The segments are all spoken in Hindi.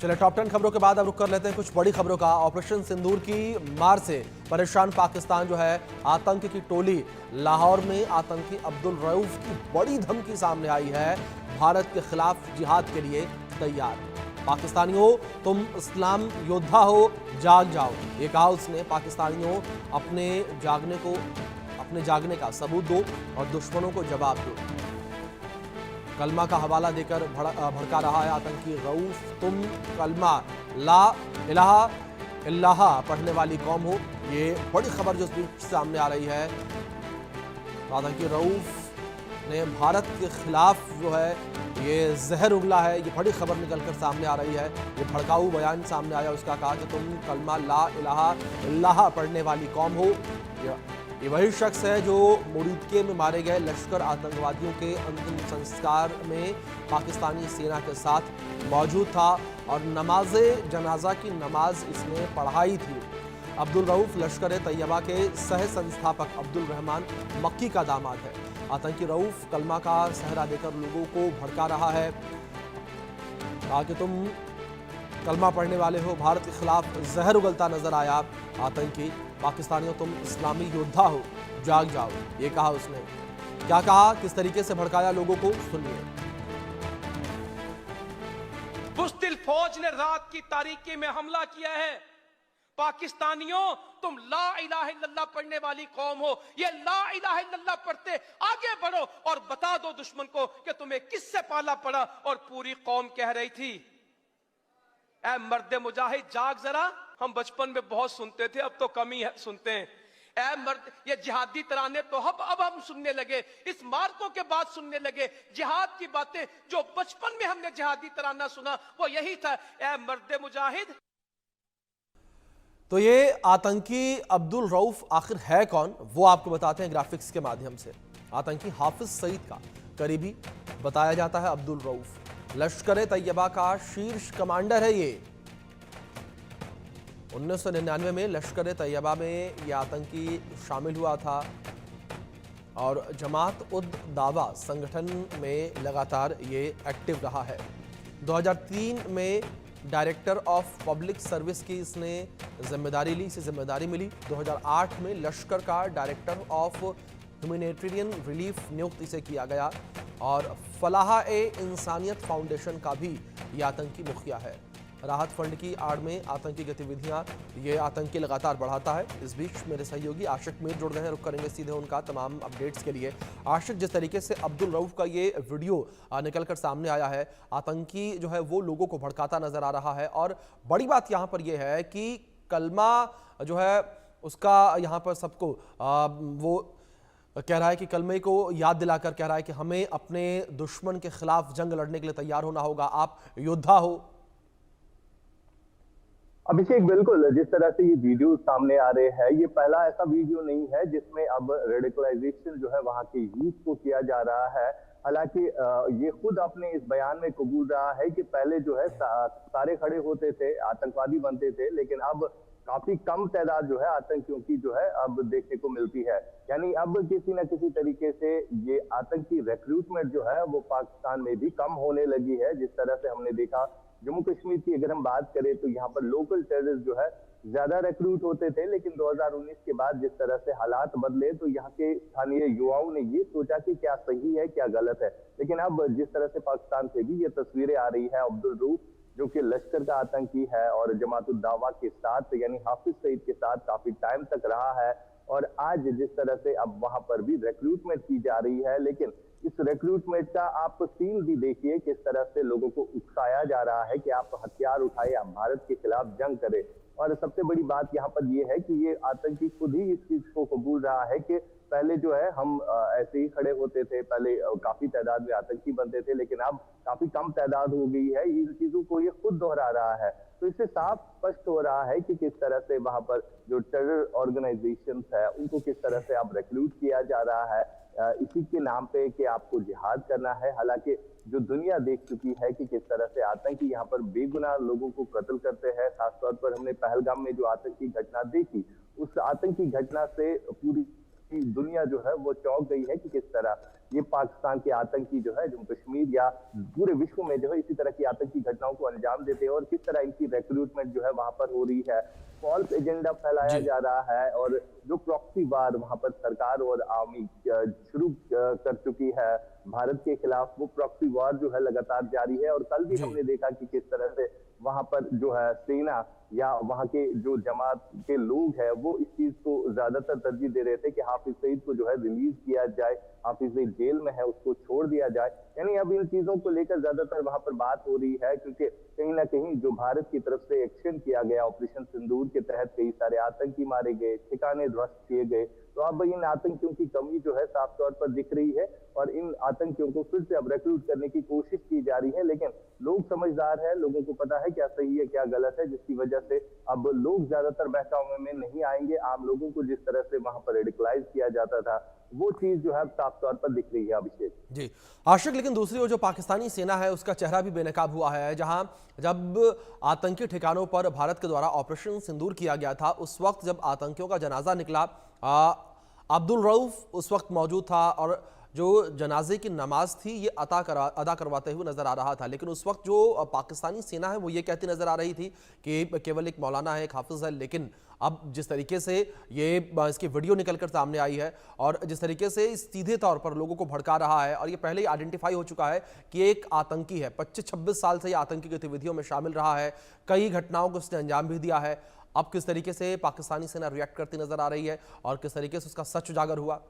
चले टॉप 10 खबरों के बाद अब रुक कर लेते हैं कुछ बड़ी खबरों का। ऑपरेशन सिंदूर की मार से परेशान पाकिस्तान जो है, आतंक की टोली लाहौर में आतंकी अब्दुल रऊफ की बड़ी धमकी सामने आई है। भारत के खिलाफ जिहाद के लिए तैयार। पाकिस्तानियों, तुम इस्लाम योद्धा हो, जाग जाओ, ये कहा उसने। पाकिस्तानियों, अपने जागने का सबूत दो और दुश्मनों को जवाब दो। कलमा का हवाला देकर भड़का रहा है आतंकी रऊफ। तुम कलमा ला इलाहा इल्लाह पढ़ने वाली कौम हो, ये बड़ी खबर जो इस बीच सामने आ रही है। आतंकी रऊफ ने भारत के खिलाफ जो है ये जहर उगला है, ये बड़ी खबर निकलकर सामने आ रही है। ये भड़काऊ बयान सामने आया, उसका कहा कि तुम कलमा ला इलाहा इल्लाह पढ़ने वाली कौम हो। ये वही शख्स है जो मुरीदके में मारे गए लश्कर आतंकवादियों के अंतिम संस्कार में पाकिस्तानी सेना के साथ मौजूद था और नमाज जनाजा की नमाज इसने पढ़ाई थी। अब्दुल रऊफ लश्कर तैयबा के सह संस्थापक अब्दुल रहमान मक्की का दामाद है। आतंकी रऊफ कलमा का सहरा देकर लोगों को भड़का रहा है। कहा कि तुम कलमा पढ़ने वाले हो। भारत के खिलाफ जहर उगलता नजर आया आतंकी। पाकिस्तानियों, तुम इस्लामी योद्धा हो, जाग जाओ, ये कहा उसने। क्या कहा, किस तरीके से भड़काया लोगों को, सुनिए। बुज़दिल फौज ने रात की तारीकी में हमला किया है। पाकिस्तानियों, तुम ला इलाहा इल्लल्लाह पढ़ने वाली कौम हो। ये ला इलाहा इल्लल्लाह पढ़ते आगे बढ़ो और बता दो दुश्मन को कि तुम्हें किससे पाला पड़ा। और पूरी कौम कह रही थी, ऐ मर्द मुजाहिद जाग जरा। हम बचपन में बहुत सुनते थे, अब तो कम ही सुनते हैं। ऐ मर्द, ये जिहादी तराने तो अब हम सुनने लगे, इस मार्कों के बाद सुनने लगे। जिहाद की बातें जो बचपन में हमने जिहादी तराना सुना वो यही था, ऐ मर्द मुजाहिद। तो ये आतंकी अब्दुल रऊफ आखिर है कौन, वो आपको बताते हैं ग्राफिक्स के माध्यम से। आतंकी हाफिज सईद का करीबी बताया जाता है अब्दुल रऊफ। लश्कर तैयबा का शीर्ष कमांडर है ये। 1999 में लश्कर तैयबा में ये आतंकी शामिल हुआ था और जमात उद दावा संगठन में लगातार ये एक्टिव रहा है। 2003 में डायरेक्टर ऑफ पब्लिक सर्विस की इसने जिम्मेदारी ली, इसे जिम्मेदारी मिली। 2008 में लश्कर का डायरेक्टर ऑफ ह्यूमैनिटेरियन रिलीफ नियुक्त इसे किया गया और फलाह-ए-इंसानियत फाउंडेशन का भी ये आतंकी मुखिया है। राहत फंड की आड़ में आतंकी गतिविधियां ये आतंकी लगातार बढ़ाता है। इस बीच मेरे सहयोगी आशिक मीर जुड़ गए हैं, रुक करेंगे सीधे उनका तमाम अपडेट्स के लिए। आशिक, जिस तरीके से अब्दुल रऊफ का ये वीडियो निकलकर सामने आया है, आतंकी जो है वो लोगों को भड़काता नजर आ रहा है और बड़ी बात यहाँ पर यह है कि कलमा जो है उसका यहाँ पर सबको वो कह रहा है कि कलमे को याद दिलाकर कह रहा है कि हमें अपने दुश्मन के खिलाफ जंग लड़ने के लिए तैयार होना होगा, आप योद्धा हो। अभिषेक, बिल्कुल जिस तरह से ये वीडियो सामने आ रहे हैं, ये पहला ऐसा वीडियो नहीं है जिसमें अब रेडिकलाइजेशन जो है वहां के यूथ को किया जा रहा है। हालांकि ये खुद अपने इस बयान में कबूल रहा है कि पहले जो है सारे खड़े होते थे, आतंकवादी बनते थे, लेकिन अब काफी कम तादाद जो है आतंकियों की जो है अब देखने को मिलती है। यानी अब किसी न किसी तरीके से ये आतंकी रिक्रूटमेंट जो है वो पाकिस्तान में भी कम होने लगी है। जिस तरह से हमने देखा जम्मू कश्मीर की अगर हम बात करें तो यहाँ पर लोकल टेररिस्ट जो है ज्यादा रिक्रूट होते थे, लेकिन 2019 के बाद जिस तरह से हालात बदले तो यहाँ के स्थानीय युवाओं ने ये सोचा कि क्या सही है क्या गलत है। लेकिन अब जिस तरह से पाकिस्तान से भी ये तस्वीरें आ रही है, अब्दुल रऊफ जो कि लश्कर का आतंकी है और जमात उद दावा के साथ यानी हाफिज सईद के साथ काफी टाइम तक रहा है, और आज जिस तरह से अब वहां पर भी रिक्रूटमेंट की जा रही है, लेकिन इस रिक्रूटमेंट का आप सीन भी देखिए किस तरह से लोगों को उकसाया जा रहा है कि आप हथियार उठाए, आप भारत के खिलाफ जंग करें। और सबसे बड़ी बात यहाँ पर यह है कि ये आतंकी खुद ही इस चीज को कबूल रहा है कि पहले जो है हम ऐसे ही खड़े होते थे, पहले काफी तादाद में आतंकी बनते थे, लेकिन अब काफी कम तादाद हो गई है। इन चीजों को ये खुद दोहरा रहा है। तो इससे साफ स्पष्ट हो रहा है कि किस तरह से वहां पर जो टेरर ऑर्गेनाइजेशंस है उनको किस तरह से अब रिक्रूट किया जा रहा है इसी के नाम पे कि आपको जिहाद करना है। हालांकि जो दुनिया देख चुकी है कि किस तरह से आतंकी यहाँ पर बेगुनाह लोगों को कत्ल करते हैं। खासतौर पर हमने पहलगाम में जो आतंकी घटना देखी, उस आतंकी घटना से पूरी दुनिया जो है वो चौंक गई है कि किस तरह ये पाकिस्तान के आतंकी जो है जम्मू कश्मीर या पूरे विश्व में जो है इसी तरह की आतंकी घटनाओं को अंजाम देते हैं, और किस तरह इनकी रिक्रूटमेंट जो है वहां पर हो रही है, फॉल्स एजेंडा फैलाया जा रहा है, और जो प्रॉक्सी वार वहां पर सरकार और आर्मी शुरू कर चुकी है भारत के खिलाफ, वो प्रॉक्सी वार जो है लगातार जारी है। और कल भी हमने देखा कि किस तरह से वहां पर जो है सेना या वहां के जो जमात के लोग हैं वो इस चीज को ज्यादातर तरजीह दे रहे थे कि हाफिज सईद को जो है रिलीज किया जाए, हाफिज सईद जेल में है उसको छोड़ दिया जाए। यानी अब इन चीजों को लेकर ज्यादातर वहां पर बात हो रही है, क्योंकि कहीं ना कहीं जो भारत की तरफ से एक्शन किया गया ऑपरेशन सिंदूर के तहत कई सारे आतंकी मारे गए, ठिकाने ध्वस्त किए गए, तो अब इन आतंकियों की कमी जो है साफ तौर पर दिख रही है, और इन आतंकियों को फिर से अब रिक्रूट करने की कोशिश की जा रही है। लेकिन लोग समझदार है, लोगों को पता है क्या सही है क्या गलत है, जिसकी वजह से अब लोग ज्यादातर बहकावे में नहीं आएंगे। आम लोगों को जिस तरह से वहां पर रेडिकलाइज किया जाता था वो चीज जो है साफ तौर पर दिख रही है। अभिषेक जी आशिक, लेकिन दूसरी ओर जो पाकिस्तानी सेना है उसका चेहरा भी बेनकाब हुआ है। जहां जब आतंकी ठिकानों पर भारत के द्वारा ऑपरेशन सिंदूर किया गया था, उस वक्त जब आतंकियों का जनाजा निकला, अब्दुल रऊफ उस वक्त मौजूद था और जो जनाजे की नमाज थी ये अदा करवाते हुए नजर आ रहा था। लेकिन उस वक्त जो पाकिस्तानी सेना है वो ये कहती नजर आ रही थी कि केवल एक मौलाना है, एक हाफिज है। लेकिन अब जिस तरीके से ये इसकी वीडियो निकलकर सामने आई है और जिस तरीके से सीधे तौर पर लोगों को भड़का रहा है, और ये पहले ही आइडेंटिफाई हो चुका है कि एक आतंकी है, 25-26 साल से ये आतंकी गतिविधियों में शामिल रहा है, कई घटनाओं को उसने अंजाम भी दिया है। अब किस तरीके से पाकिस्तानी सेना रिएक्ट करती नजर आ रही है और किस तरीके से उसका सच उजागर हुआ?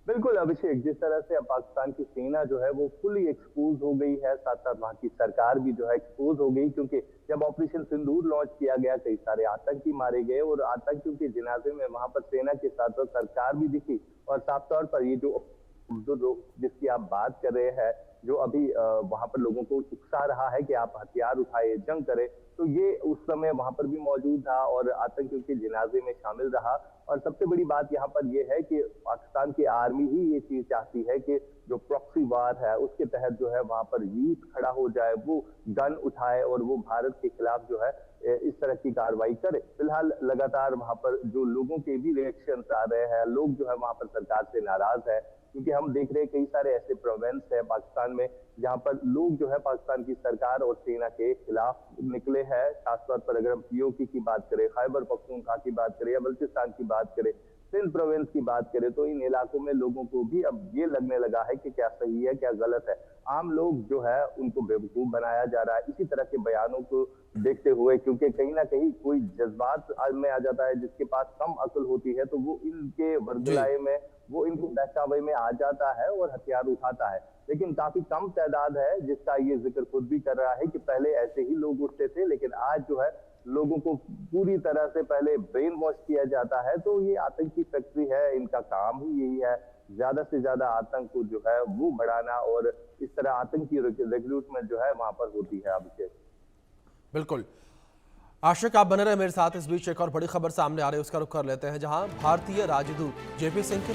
बिल्कुल अभिषेक, जिस तरह से अब पाकिस्तान की सेना जो है वो फुली एक्सपोज हो गई है, साथ साथ वहां की सरकार भी जो है एक्सपोज हो गई, क्योंकि जब ऑपरेशन सिंदूर लॉन्च किया गया कई सारे आतंकी मारे गए, और आतंकियों के जनाजे में वहां पर सेना के साथ साथ सरकार भी दिखी। और साफ तौर पर ये जो जिसकी आप बात कर रहे हैं, जो अभी वहां पर लोगों को उकसा रहा है कि आप हथियार उठाए जंग करें, तो ये उस समय वहां पर भी मौजूद था और आतंकियों के जनाजे में शामिल रहा। और सबसे बड़ी बात यहाँ पर यह है कि पाकिस्तान की आर्मी ही ये चीज चाहती है कि जो प्रॉक्सी वार है उसके तहत जो है वहां पर यूथ खड़ा हो जाए, वो गन उठाए और वो भारत के खिलाफ जो है इस तरह की कार्रवाई करे। फिलहाल लगातार वहां पर जो लोगों के भी रिएक्शन आ रहे हैं, लोग जो है वहां पर सरकार से नाराज है, क्योंकि हम देख रहे हैं कई सारे ऐसे प्रोविंस है पाकिस्तान में जहां पर लोग जो है पाकिस्तान की सरकार और सेना के खिलाफ निकले हैं। खासतौर पर अगर हम पीओके की बात करें, खैबर पख्तूनख्वा की बात करें या बल्चिस्तान की बात करें, सिंध प्रोविंस की बात करें, तो इन इलाकों में लोगों को भी अब ये लगने लगा है कि क्या सही है क्या गलत है। आम लोग जो है उनको बेवकूफ बनाया जा रहा है इसी तरह के बयानों को देखते हुए, क्योंकि कहीं ना कहीं कोई जज्बात में आ जाता है, जिसके पास कम अक्ल होती है तो वो इनके वर्गलाए में, वो इनको बहकावे में आ जाता है और हथियार उठाता है। लेकिन काफी कम तादाद है जिसका ये जिक्र खुद भी कर रहा है कि पहले ऐसे ही लोग उठते थे, लेकिन आज जो है लोगों को पूरी तरह से पहले ब्रेन वॉश किया जाता है। तो ये आतंकी फैक्ट्री है, इनका काम ही यही है, ज्यादा से ज्यादा आतंक को जो है वो बढ़ाना, और इस तरह आतंकी रिक्रूटमेंट जो है वहां पर होती है। अभिषेक बिल्कुल आशिक, आप बने रहे मेरे साथ। इस बीच एक और बड़ी खबर सामने आ रही है, उसका रुख कर लेते हैं, जहां भारतीय राजदूत जेपी सिंह के